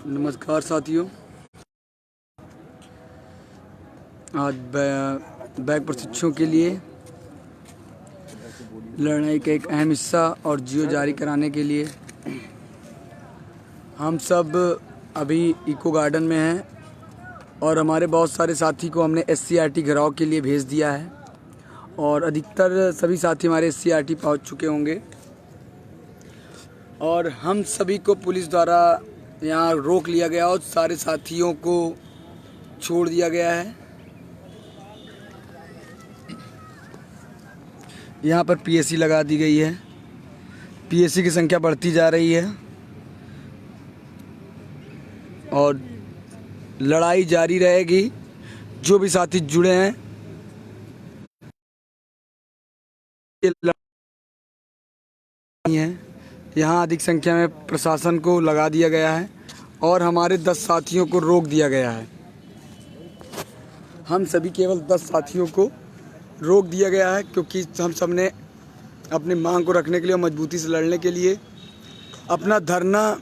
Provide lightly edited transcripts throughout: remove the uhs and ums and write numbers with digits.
नमस्कार साथियों, आज बैग प्रशिक्षुओं के लिए लड़ाई का एक अहम हिस्सा और जियो जारी कराने के लिए हम सब अभी इको गार्डन में हैं और हमारे बहुत सारे साथी को हमने SCRT घेराव के लिए भेज दिया है और अधिकतर सभी साथी हमारे SCRT पहुंच चुके होंगे और हम सभी को पुलिस द्वारा यहाँ रोक लिया गया और सारे साथियों को छोड़ दिया गया है। यहाँ पर PSC लगा दी गई है। PSC की संख्या बढ़ती जा रही है और लड़ाई जारी रहेगी। जो भी साथी जुड़े हैं यहाँ अधिक संख्या में प्रशासन को लगा दिया गया है और हमारे 10 साथियों को रोक दिया गया है। हम सभी केवल 10 साथियों को रोक दिया गया है क्योंकि हम सब ने अपनी मांग को रखने के लिए और मजबूती से लड़ने के लिए अपना धरना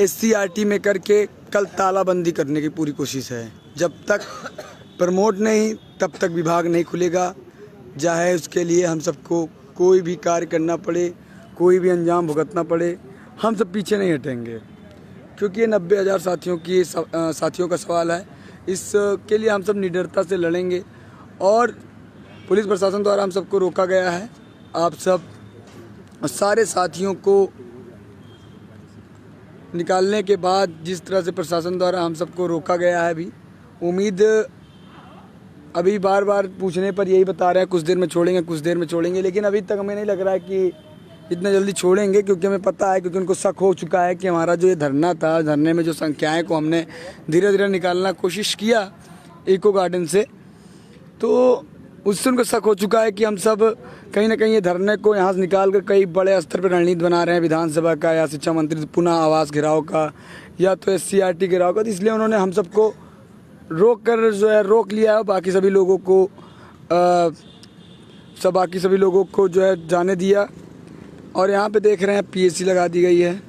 SCRT में करके कल तालाबंदी करने की पूरी कोशिश है। जब तक प्रमोट नहीं तब तक विभाग नहीं खुलेगा, चाहे उसके लिए हम सबको कोई भी कार्य करना पड़े, कोई भी अंजाम भुगतना पड़े, हम सब पीछे नहीं हटेंगे क्योंकि ये 90,000 साथियों का सवाल है। इसके लिए हम सब निडरता से लड़ेंगे और पुलिस प्रशासन द्वारा हम सबको रोका गया है। आप सब सारे साथियों को निकालने के बाद जिस तरह से प्रशासन द्वारा हम सबको रोका गया है, अभी उम्मीद अभी बार बार पूछने पर यही बता रहे हैं कुछ देर में छोड़ेंगे, कुछ देर में छोड़ेंगे, लेकिन अभी तक हमें नहीं लग रहा है कि इतना जल्दी छोड़ेंगे क्योंकि हमें पता है, क्योंकि उनको शक हो चुका है कि हमारा जो ये धरना था, धरने में जो संख्याएं को हमने धीरे धीरे निकालना कोशिश किया इको गार्डन से, तो उससे उनको शक हो चुका है कि हम सब कहीं ना कहीं ये धरने को यहाँ से निकाल कर कई बड़े स्तर पर रणनीति बना रहे हैं, विधानसभा का या शिक्षा मंत्री पुनः आवास घेराव का या तो SCRT घेराव का। तो इसलिए उन्होंने हम सबको रोक लिया है। बाकी सभी लोगों को जो है जाने दिया और यहाँ पे देख रहे हैं PSC लगा दी गई है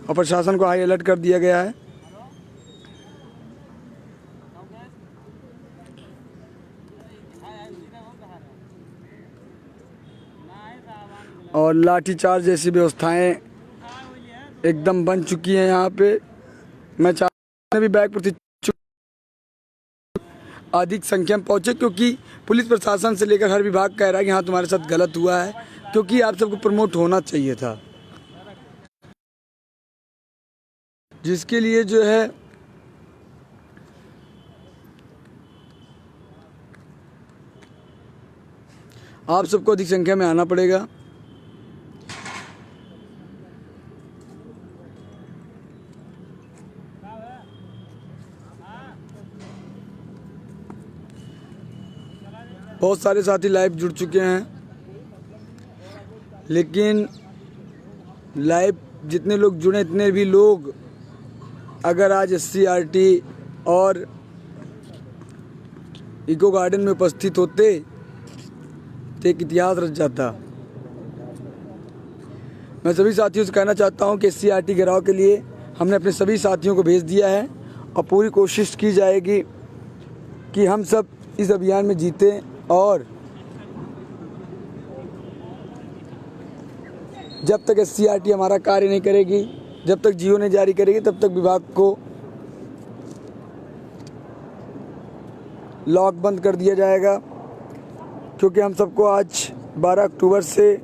और प्रशासन को हाई अलर्ट कर दिया गया है। और लाठीचार्ज जैसी व्यवस्थाएं एकदम बन चुकी हैं यहाँ पे। मैं चाहता भी बैग प्रशिक्षु अधिक संख्या में पहुँचे क्योंकि पुलिस प्रशासन से लेकर हर विभाग कह रहा है कि हाँ तुम्हारे साथ गलत हुआ है, क्योंकि आप सबको प्रमोट होना चाहिए था, जिसके लिए जो है आप सबको अधिक संख्या में आना पड़ेगा। बहुत सारे साथी लाइव जुड़ चुके हैं, लेकिन लाइव जितने लोग जुड़े इतने भी लोग अगर आज SCRT और इको गार्डन में उपस्थित होते तो एक इतिहास रच जाता। मैं सभी साथियों से कहना चाहता हूं कि SCRT घेराव के लिए हमने अपने सभी साथियों को भेज दिया है और पूरी कोशिश की जाएगी कि हम सब इस अभियान में जीतें और जब तक SCRT हमारा कार्य नहीं करेगी, जब तक जियो नहीं जारी करेगी, तब तक विभाग को लॉक बंद कर दिया जाएगा। क्योंकि हम सबको आज 12 अक्टूबर से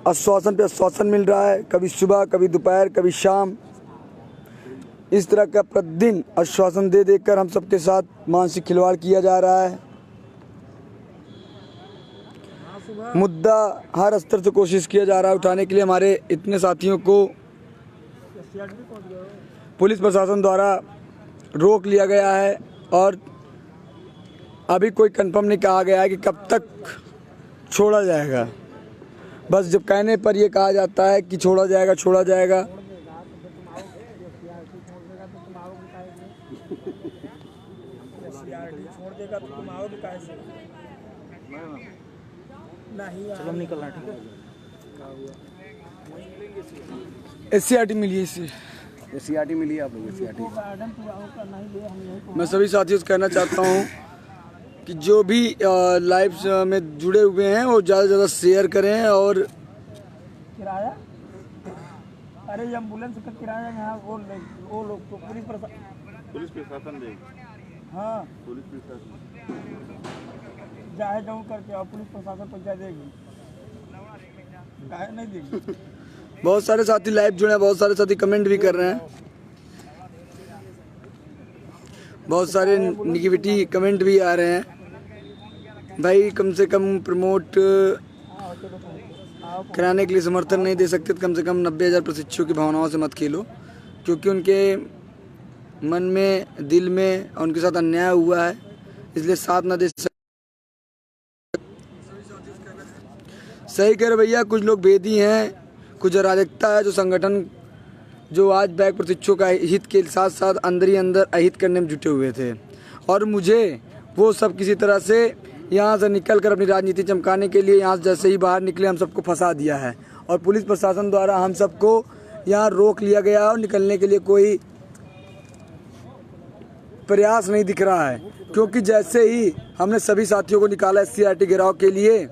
आश्वासन पे आश्वासन मिल रहा है, कभी सुबह, कभी दोपहर, कभी शाम, इस तरह का प्रतिदिन आश्वासन दे देकर हम सबके साथ मानसिक खिलवाड़ किया जा रहा है। मुद्दा हर स्तर से कोशिश किया जा रहा है उठाने के लिए। हमारे इतने साथियों को पुलिस प्रशासन द्वारा रोक लिया गया है और अभी कोई कंफर्म नहीं कहा गया है कि कब तक छोड़ा जाएगा। बस जब कहने पर यह कहा जाता है कि छोड़ा जाएगा, छोड़ा जाएगा। चलो निकलना, ठीक है। SCRT मिली है इससे। SCRT मिली है आप लोग SCRT? मैं सभी साथियों से कहना चाहता हूँ कि जो भी लाइव में जुड़े हुए हैं वो ज़्यादा से ज़्यादा शेयर करें। और किराया, अरे एम्बुलेंस का किराया यहाँ वो लोग तो पुलिस प्रशासन देगी। हाँ पुलिस प्रशासन जाए जाऊँ करके और पुलिस प्रशासन पंचायत देगी, काहे नहीं देगी। बहुत सारे साथी लाइव जुड़े हैं, बहुत सारे साथी कमेंट भी कर रहे हैं, बहुत सारे निगेटिविटी कमेंट भी आ रहे हैं। भाई कम से कम प्रमोट कराने के लिए समर्थन नहीं दे सकते तो कम से कम 90,000 प्रशिक्षुओं की भावनाओं से मत खेलो, क्योंकि उनके मन में, दिल में उनके साथ अन्याय हुआ है, इसलिए साथ ना दे सकते। सही कह रहे भैया, कुछ लोग भेदी हैं, कुछ अराजकता है, जो संगठन जो आज बैक प्रशिक्षुओं का हित के साथ साथ अंदर ही अंदर अहित करने में जुटे हुए थे। और मुझे वो सब किसी तरह से यहाँ से निकल कर अपनी राजनीति चमकाने के लिए यहाँ जैसे ही बाहर निकले हम सबको फंसा दिया है। और पुलिस प्रशासन द्वारा हम सबको यहाँ रोक लिया गया और निकलने के लिए कोई प्रयास नहीं दिख रहा है, क्योंकि जैसे ही हमने सभी साथियों को निकाला SCRT घेराव के लिए,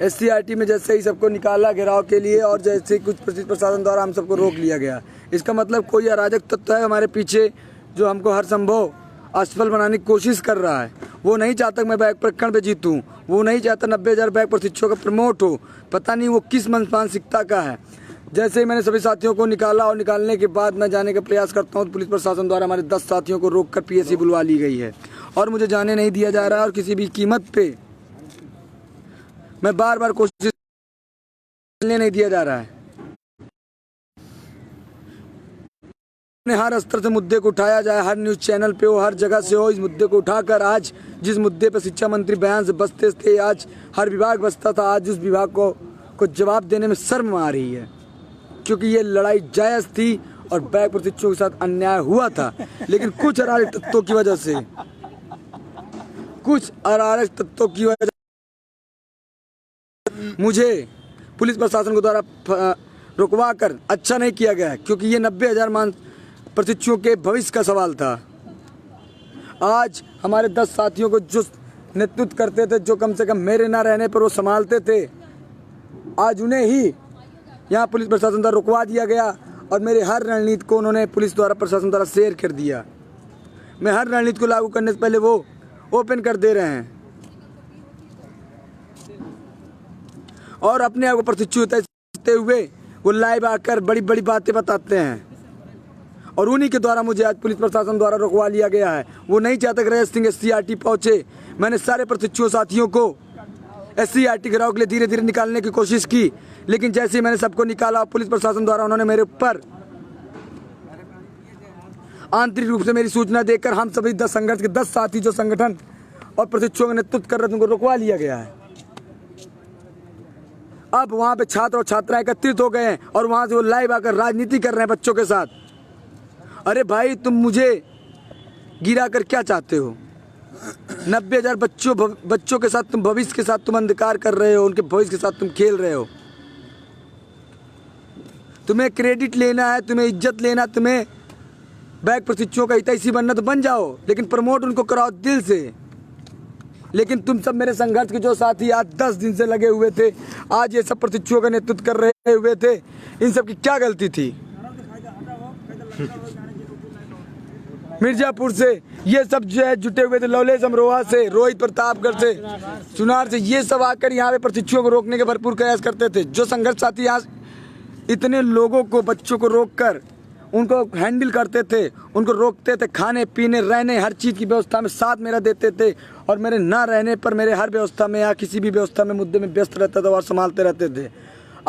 SCRT में जैसे ही सबको निकाला घेराव के लिए और जैसे ही कुछ पुलिस प्रशासन द्वारा हम सबको रोक लिया गया, इसका मतलब कोई अराजक तत्व है हमारे पीछे जो हमको हर संभव असफल बनाने की कोशिश कर रहा है। वो नहीं चाहता मैं बैक प्रखंड पे जीतूं, वो नहीं चाहता 90,000 बैक प्रशिक्षुओं का प्रमोट हो। पता नहीं वो किस मानसिकता का है। जैसे ही मैंने सभी साथियों को निकाला और निकालने के बाद मैं जाने का प्रयास करता हूँ तो पुलिस प्रशासन द्वारा हमारे 10 साथियों को रोक कर PSC बुलवा ली गई है और मुझे जाने नहीं दिया जा रहा है। और किसी भी कीमत पे मैं बार बार कोशिश नहीं दिया जा रहा है। हर स्तर से मुद्दे को उठाया जाए, हर न्यूज़ चैनल पे हो, हर जगह से हो, इस मुद्दे को उठाकर आज जिस मुद्दे पे शिक्षा मंत्री बयान से बचते थे, आज हर विभाग बचता था, आज उस विभाग को जवाब देने में शर्म आ रही है, क्योंकि ये लड़ाई जायज़ थी और बैक प्रशिक्षुओं के साथ अन्याय हुआ था। लेकिन कुछ अराजक तत्वों की वजह से, मुझे पुलिस प्रशासन के द्वारा रुकवा कर अच्छा नहीं किया गया है, क्योंकि ये 90,000 प्रशिक्षुओं के भविष्य का सवाल था। आज हमारे 10 साथियों को जो नेतृत्व करते थे, जो कम से कम मेरे ना रहने पर वो संभालते थे, आज उन्हें ही यहाँ पुलिस प्रशासन द्वारा रुकवा दिया गया और मेरे हर रणनीति को उन्होंने पुलिस द्वारा प्रशासन द्वारा शेयर कर दिया। मैं हर रणनीति को लागू करने से पहले वो ओपन कर दे रहे हैं और अपने आप को प्रशिक्षु देते हुए वो लाइव आकर बड़ी बड़ी बातें बताते हैं। और उन्हीं के द्वारा मुझे आज पुलिस प्रशासन द्वारा रुकवा लिया गया है। वो नहीं चाहता कि राजेश सिंह SCRT पहुंचे। मैंने सारे प्रशिक्षुओं साथियों को SCRT घेराव के लिए धीरे धीरे निकालने की कोशिश की, लेकिन जैसे ही मैंने सबको निकाला पुलिस प्रशासन द्वारा उन्होंने मेरे ऊपर आंतरिक रूप से मेरी सूचना देकर हम सभी 10 संघर्ष के 10 साथी जो संगठन और प्रशिक्षुओं का नेतृत्व कर रहे थे उनको रुकवा लिया गया है। अब वहां पे छात्र और छात्राएं एकत्रित हो गए हैं और वहां से वो लाइव आकर राजनीति कर रहे हैं बच्चों के साथ। अरे भाई, तुम मुझे गिरा कर क्या चाहते हो? 90,000 बच्चों के साथ तुम भविष्य के साथ तुम अंधकार कर रहे हो, उनके भविष्य के साथ तुम खेल रहे हो। तुम्हें क्रेडिट लेना है, तुम्हें इज्जत लेना, तुम्हें बैक प्रशिक्षुओं का हितैषी बनना तो बन जाओ, लेकिन प्रमोट उनको कराओ दिल से। लेकिन तुम सब मेरे संघर्ष के जो साथी आज 10 दिन से लगे हुए थे, आज ये सब प्रशिक्षुओं का नेतृत्व कर रहे हुए थे, इन सब की क्या गलती थी? मिर्जापुर से ये सब जो है जुटे हुए थे, लौलेश अमरोहा से, रोहित प्रतापगढ़ से, चुनार से, ये सब आकर यहाँ पे प्रशिक्षुओं को रोकने के भरपूर प्रयास करते थे। जो संघर्ष साथी यहाँ इतने लोगों को, बच्चों को रोककर उनको हैंडल करते थे, उनको रोकते थे, खाने पीने रहने हर चीज़ की व्यवस्था में साथ मेरा देते थे और मेरे ना रहने पर मेरे हर व्यवस्था में या किसी भी व्यवस्था में मुद्दे में व्यस्त रहते थे और संभालते रहते थे।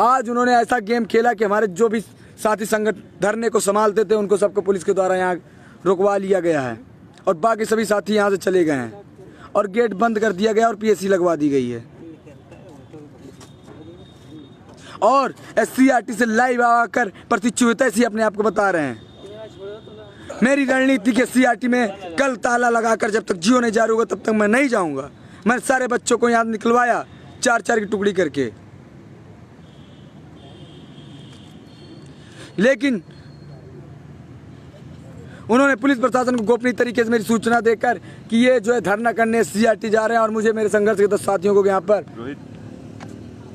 आज उन्होंने ऐसा गेम खेला कि हमारे जो भी साथी संगठन धरने को संभालते थे उनको सबको पुलिस के द्वारा यहाँ रुकवा लिया गया है और बाकी सभी साथी यहाँ से चले गए हैं और गेट बंद कर दिया गया और PSC लगवा दी गई है। और SCRT से लाइव आकर प्रशिक्षु ऐसे अपने आप को बता रहे हैं। मेरी रणनीति के SCRT में कल ताला लगाकर जब तक जियो नहीं जारी होगा तब तक मैं नहीं जाऊंगा। मैंने सारे बच्चों को यहाँ निकलवाया 4-4 की टुकड़ी करके। लेकिन उन्होंने पुलिस प्रशासन को गोपनीय तरीके से मेरी सूचना देकर कि ये जो है धरना करने सीआरटी जा रहे हैं और मुझे मेरे संघर्ष के 10 साथियों को यहाँ पर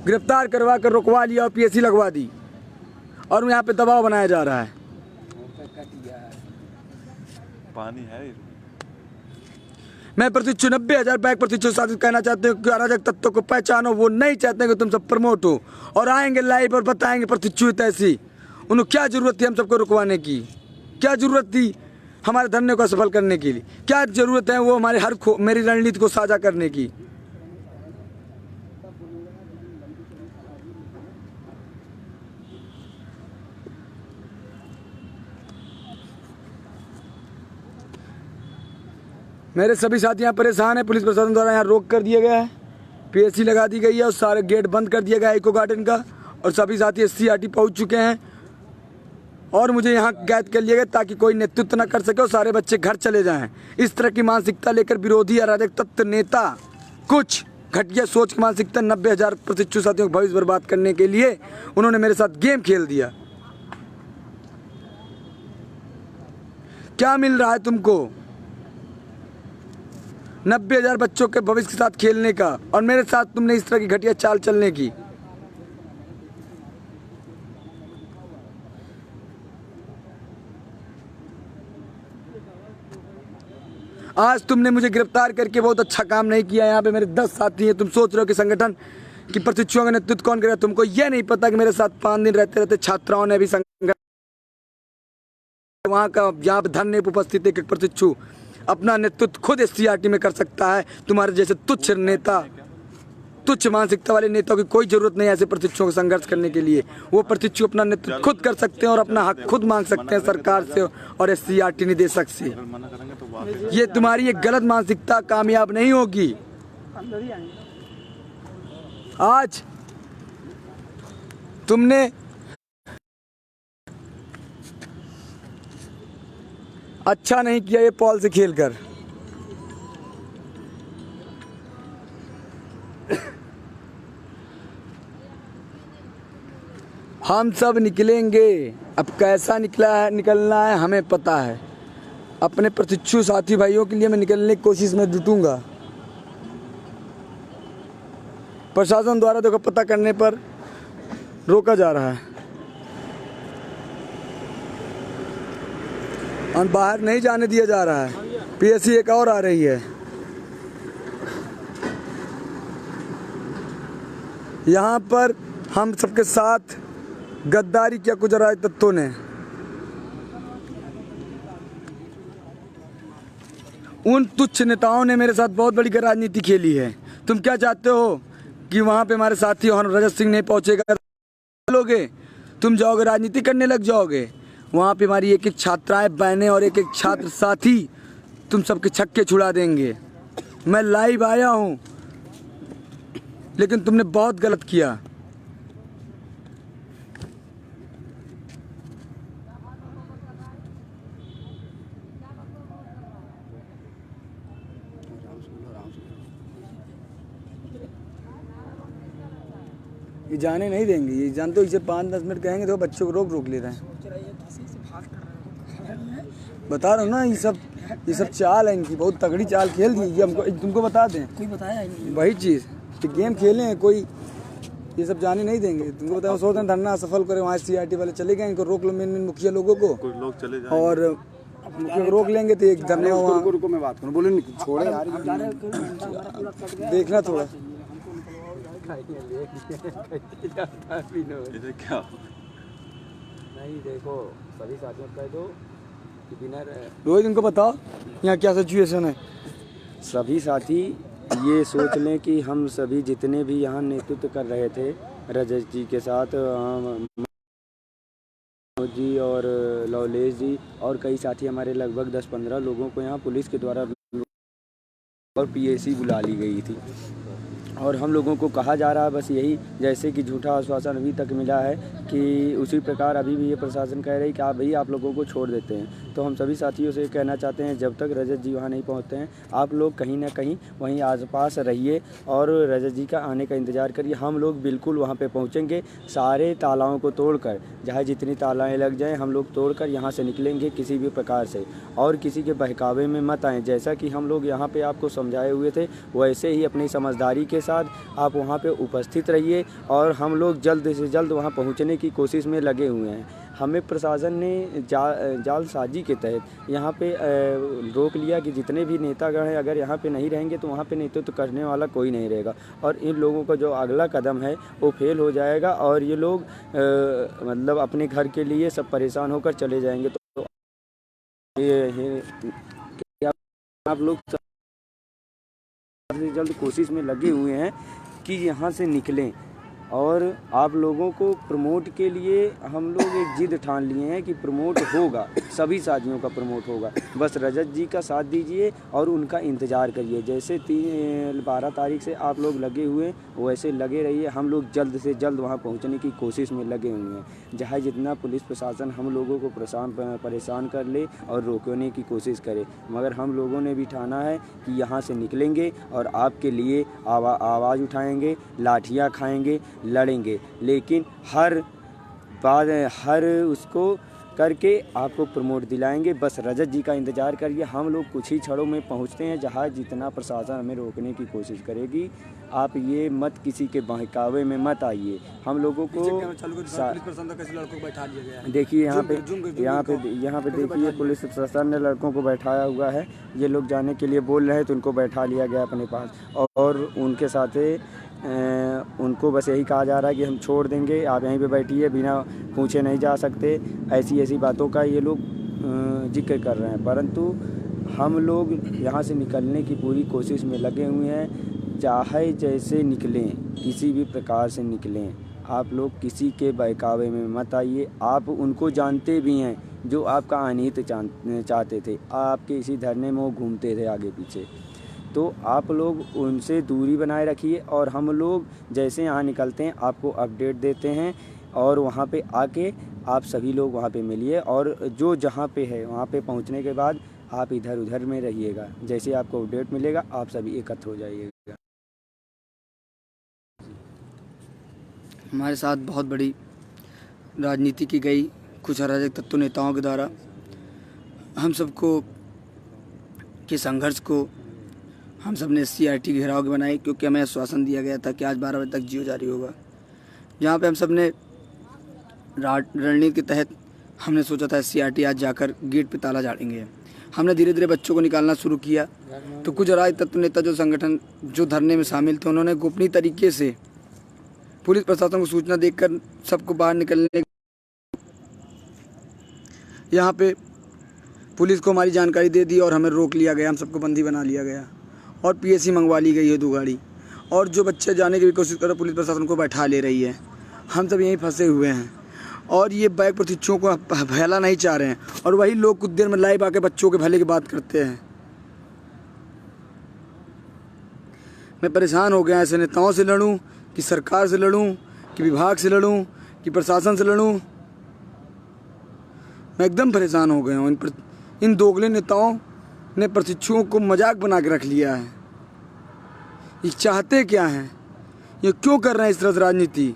गिरफ्तार करवा कर रुकवा लिया और पीएसी लगवा दी और यहाँ पे दबाव बनाया जा रहा है। पानी है। मैं प्रतिच्छु 90,000 बैग प्रतिच्छु साथ कहना चाहते हूँ कि अराजक तत्वों को पहचानो, वो नहीं चाहते कि तुम सब प्रमोट हो और आएंगे लाइव और बताएंगे प्रतिच्छु ऐसी। उन्हें क्या जरूरत थी हम सबको रुकवाने की? क्या जरूरत थी हमारे धरने को सफल करने के लिए? क्या जरूरत है वो हमारे मेरी रणनीति को साझा करने की? मेरे सभी साथी यहाँ परेशान हैं। पुलिस प्रशासन द्वारा यहाँ रोक कर दिया गया है, पीएसी लगा दी गई है और सारे गेट बंद कर दिया गया है इको गार्डन का और सभी साथी सीआरटी पहुँच चुके हैं और मुझे यहाँ कैद कर लिया गया ताकि कोई नेतृत्व न कर सके और सारे बच्चे घर चले जाएं। इस तरह की मानसिकता लेकर विरोधी अराजक तत्व नेता कुछ घटिया सोच की मानसिकता 90,000 प्रतिच्छु साथियों को भविष्य बर्बाद करने के लिए उन्होंने मेरे साथ गेम खेल दिया। क्या मिल रहा है तुमको 90,000 बच्चों के भविष्य के साथ खेलने का और मेरे साथ तुमने इस तरह की घटिया चाल चलने की? आज तुमने मुझे गिरफ्तार करके बहुत अच्छा काम नहीं किया। यहाँ पे मेरे 10 साथी हैं। तुम सोच रहे हो कि संगठन की प्रतिच्छुओं का नेतृत्व कौन करेगा? तुमको यह नहीं पता कि मेरे साथ 5 दिन रहते रहते छात्राओं ने भी संगठन वहाँ का यहाँ पे धरने पर उपस्थित एक प्रतिच्छु अपना नेतृत्व खुद सीआरटी में कर सकता है। तुम्हारे जैसे तुच्छ नेता, तुच्छ मानसिकता वाले नेताओं की कोई जरूरत नहीं है ऐसे प्रतिच्छुओं का संघर्ष करने के लिए। वो प्रतिच्छु अपना नेतृत्व खुद कर सकते हैं और अपना हक खुद मांग सकते हैं सरकार से और सीआरटी निदेशक से। ये तुम्हारी एक गलत मानसिकता कामयाब नहीं होगी। आज तुमने अच्छा नहीं किया ये पॉल से खेलकर। हम सब निकलेंगे। अब कैसा निकलना है हमें पता है। अपने प्रतिच्छु साथी भाइयों के लिए मैं निकलने की कोशिश में जुटूंगा। प्रशासन द्वारा देखो पता करने पर रोका जा रहा है और बाहर नहीं जाने दिया जा रहा है। पीएसी एक और आ रही है। यहाँ पर हम सबके साथ गद्दारी किया कुछ अराजक तत्वों ने। उन तुच्छ नेताओं ने मेरे साथ बहुत बड़ी राजनीति खेली है। तुम क्या चाहते हो कि वहाँ पे हमारे साथी और रजत सिंह नहीं पहुँचेगा? लोगे तुम जाओगे राजनीति करने लग जाओगे। वहाँ पे हमारी एक एक छात्राएं बहनें और एक एक छात्र साथी तुम सबके छक्के छुड़ा देंगे। मैं लाइव आया हूँ लेकिन तुमने बहुत गलत किया। ये जाने नहीं देंगे। ये जानते हो इसे 5-10 मिनट कहेंगे तो बच्चों को रोक ले रहे हैं। बता रहा हूँ ना, ये सब चाल है इनकी। बहुत तगड़ी चाल खेल दी। ये हमको तुमको बता दें, कोई बताया नहीं वही चीज़ कि गेम खेले हैं कोई। ये सब जाने नहीं देंगे। तुमको बताओ सोच रहे धरना सफल करे, वहाँ सीआरटी वाले चले गए। इनको रोक लो, मेन मुखिया लोगों को। कुछ लोग चले जाएंगे और मुखिया को रोक लेंगे तो एक धरने वहाँ रुको मैं बात करूँ। बोले छोड़े यार, देखना थोड़ा। इसे क्या नहीं देखो सभी साथियों कह दो कि बिना रोहित इनको बताओ यहाँ क्या सिचुएशन है। सभी साथी ये सोच लें कि हम सभी जितने भी यहाँ नेतृत्व कर रहे थे रजत जी के साथ, जी और लवलेश जी और कई साथी हमारे लगभग 10-15 लोगों को यहाँ पुलिस के द्वारा और पीएसी बुला ली गई थी और हम लोगों को कहा जा रहा है बस यही, जैसे कि झूठा आश्वासन अभी तक मिला है कि उसी प्रकार अभी भी ये प्रशासन कह रही है कि आप भाई आप लोगों को छोड़ देते हैं। तो हम सभी साथियों से कहना चाहते हैं जब तक रजत जी वहाँ नहीं पहुँचते हैं आप लोग कहीं ना कहीं वहीं आसपास रहिए और रजत जी का आने का इंतज़ार करिए। हम लोग बिल्कुल वहाँ पे पहुँचेंगे, सारे तालाओं को तोड़कर, चाहे जितनी तालाएँ लग जाएँ हम लोग तोड़कर यहाँ से निकलेंगे किसी भी प्रकार से, और किसी के बहकावे में मत आएँ। जैसा कि हम लोग यहाँ पे आपको समझाए हुए थे वैसे ही अपनी समझदारी के साथ आप वहाँ पे उपस्थित रहिए और हम लोग जल्द से जल्द वहाँ पहुँचने की कोशिश में लगे हुए हैं। हमें प्रशासन ने जालसाजी के तहत यहाँ पे रोक लिया कि जितने भी नेतागण हैं अगर यहाँ पे नहीं रहेंगे तो वहाँ पे नेतृत्व करने वाला कोई नहीं रहेगा और इन लोगों का जो अगला कदम है वो फेल हो जाएगा और ये लोग मतलब अपने घर के लिए सब परेशान होकर चले जाएंगे। तो ये आप लोग से जल्द कोशिश में लगे हुए हैं कि यहाँ से निकलें और आप लोगों को प्रमोट के लिए हम लोग एक जिद ठान लिए हैं कि प्रमोट होगा, सभी साथियों का प्रमोट होगा। बस रजत जी का साथ दीजिए और उनका इंतज़ार करिए। जैसे 12 तारीख से आप लोग लगे हुए वैसे लगे रहिए। हम लोग जल्द से जल्द वहाँ पहुँचने की कोशिश में लगे हुए हैं। चाहे जितना पुलिस प्रशासन हम लोगों को परेशान कर ले और रोकने की कोशिश करे, मगर हम लोगों ने भी ठाना है कि यहाँ से निकलेंगे और आपके लिए आवाज़ उठाएंगे, लाठियाँ खाएंगे, लड़ेंगे, लेकिन हर उसको करके आपको प्रमोट दिलाएंगे। बस रजत जी का इंतज़ार करिए। हम लोग कुछ ही क्षणों में पहुंचते हैं जहां जितना प्रशासन हमें रोकने की कोशिश करेगी। आप ये मत किसी के बहकावे में मत आइए। हम लोगों को देखिए यहाँ पे देखिए पुलिस प्रशासन ने लड़कों को बैठाया हुआ है। ये लोग जाने के लिए बोल रहे हैं तो उनको बैठा लिया गया अपने पास और उनके साथ उनको बस यही कहा जा रहा है कि हम छोड़ देंगे, आप यहीं पे बैठिए, बिना पूछे नहीं जा सकते। ऐसी बातों का ये लोग जिक्र कर रहे हैं, परंतु हम लोग यहाँ से निकलने की पूरी कोशिश में लगे हुए हैं। चाहे जैसे निकलें, किसी भी प्रकार से निकलें, आप लोग किसी के बहकावे में मत आइए। आप उनको जानते भी हैं जो आपका अनित चाहते थे, आपके इसी धरने में वो घूमते थे आगे पीछे। तो आप लोग उनसे दूरी बनाए रखिए और हम लोग जैसे यहाँ निकलते हैं आपको अपडेट देते हैं और वहाँ पे आके आप सभी लोग वहाँ पे मिलिए और जो जहाँ पे है वहाँ पे पहुँचने के बाद आप इधर उधर में रहिएगा। जैसे आपको अपडेट मिलेगा आप सभी एकत्र हो जाइएगा। हमारे साथ बहुत बड़ी राजनीति की गई कुछ अराजक तत्व नेताओं के द्वारा हम सबको के संघर्ष को हम सब ने CRT घेराव के बनाई, क्योंकि हमें आश्वासन दिया गया था कि आज 12 बजे तक जियो जारी होगा। जहाँ पे हम सब ने रणनीति के तहत हमने सोचा था CRT आज जाकर गेट पे ताला झाड़ेंगे। हमने धीरे धीरे बच्चों को निकालना शुरू किया तो कुछ अराजक तत्व नेता जो संगठन जो धरने में शामिल थे उन्होंने गोपनीय तरीके से पुलिस प्रशासन को सूचना देकर सबको बाहर निकलने, यहाँ पे पुलिस को हमारी जानकारी दे दी और हमें रोक लिया गया, हम सबको बंदी बना लिया गया और PSC मंगवा ली गई है 2 गाड़ी। और जो बच्चे जाने की भी कोशिश कर रहे पुलिस प्रशासन को बैठा ले रही है। हम सब यहीं फंसे हुए हैं और ये बैग प्रशिक्षुओं को फैला नहीं चाह रहे हैं और वही लोग कुछ देर में लाइव आके बच्चों के भले की बात करते हैं। मैं परेशान हो गया, ऐसे नेताओं से लड़ूं कि सरकार से लड़ूं कि विभाग से लड़ूं कि प्रशासन से लड़ूं, मैं एकदम परेशान हो गया हूँ। इन दोगले नेताओं ने प्रशिक्षुओं को मजाक बना के रख लिया है। ये चाहते क्या हैं? ये क्यों कर रहे हैं इस तरह से राजनीति?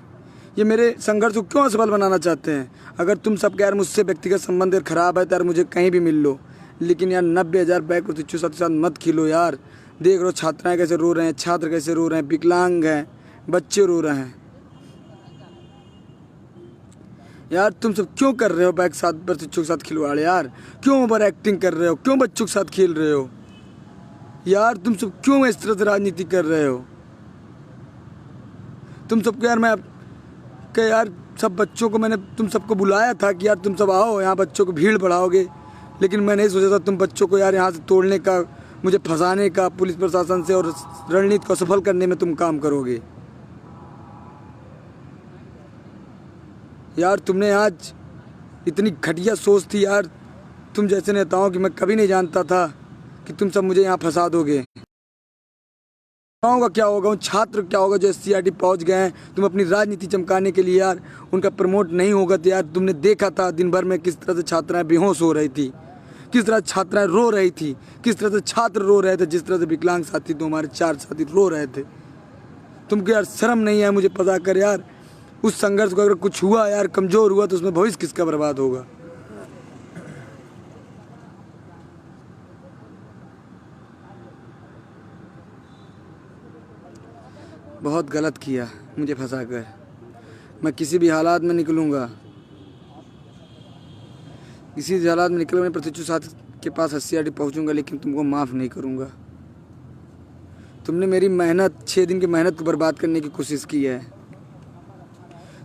ये मेरे संघर्ष को क्यों असफल बनाना चाहते हैं? अगर तुम सब यार मुझसे व्यक्तिगत संबंध खराब है तो यार मुझे कहीं भी मिल लो, लेकिन यार 90,000 बैग प्रशिक्षु साथ मत खिलो यार। देख लो छात्राएं कैसे रो रहे हैं, छात्र कैसे रो रहे हैं, विकलांग हैं, बच्चे रो रहे हैं। यार तुम सब क्यों कर रहे हो बैग साथ प्रशिक्षु के साथ खिलवाड़? यार क्यों ओवर एक्टिंग कर रहे हो? क्यों बच्चों के साथ खेल रहे हो? यार तुम सब क्यों इस तरह से राजनीति कर रहे हो? तुम सबको यार मैं कि यार सब बच्चों को मैंने तुम सबको बुलाया था कि यार तुम सब आओ यहाँ, बच्चों को भीड़ बढ़ाओगे, लेकिन मैं नहीं सोचा था तुम बच्चों को यार यहाँ से तोड़ने का, मुझे फंसाने का पुलिस प्रशासन से और रणनीति को सफल करने में तुम काम करोगे। यार तुमने आज इतनी घटिया सोच थी यार तुम जैसे नेताओं की, मैं कभी नहीं जानता था कि तुम सब मुझे यहाँ फंसा दोगे। गाँव का क्या होगा, उन छात्र क्या होगा जो SCRT पहुंच गए हैं। तुम अपनी राजनीति चमकाने के लिए यार उनका प्रमोट नहीं होगा तो यार तुमने देखा था दिन भर में किस तरह से छात्राएं बेहोश हो रही थी, किस तरह छात्राएं रो रही थी, किस तरह से छात्र रो रहे थे, जिस तरह से विकलांग साथी तो हमारे 4 साथी रो रहे थे। तुमको यार शर्म नहीं है मुझे पता कर यार, उस संघर्ष को अगर कुछ हुआ यार कमज़ोर हुआ तो उसमें भविष्य किसका बर्बाद होगा। बहुत गलत किया मुझे फंसा कर। मैं किसी भी हालात में निकलूँगा, किसी भी हालात में निकल मैं प्रशिक्षु साथी के पास SCRT पहुँचूँगा, लेकिन तुमको माफ़ नहीं करूँगा। तुमने मेरी मेहनत 6 दिन की मेहनत को बर्बाद करने की कोशिश की है।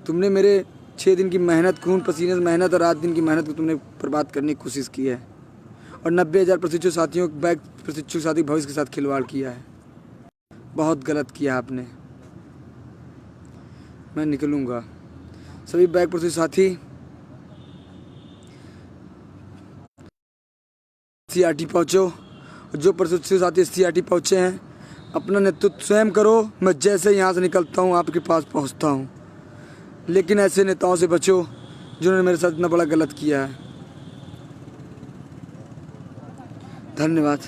तुमने मेरे 6 दिन की मेहनत, खून पसीने से मेहनत और रात दिन की मेहनत को तुमने बर्बाद करने की कोशिश की है और 90,000 प्रशिक्षु साथियों बैक प्रशिक्षु साथी भविष्य के साथ खिलवाड़ किया है। बहुत गलत किया आपने। मैं निकलूँगा। सभी बैक प्रशिक्षु साथी SCRT पहुँचो, जो प्रशिक्षु साथी SCRT पहुँचे हैं अपना नेतृत्व स्वयं करो। मैं जैसे यहाँ से निकलता हूँ आपके पास पहुँचता हूँ, लेकिन ऐसे नेताओं से बचो जिन्होंने मेरे साथ इतना बड़ा गलत किया है। धन्यवाद।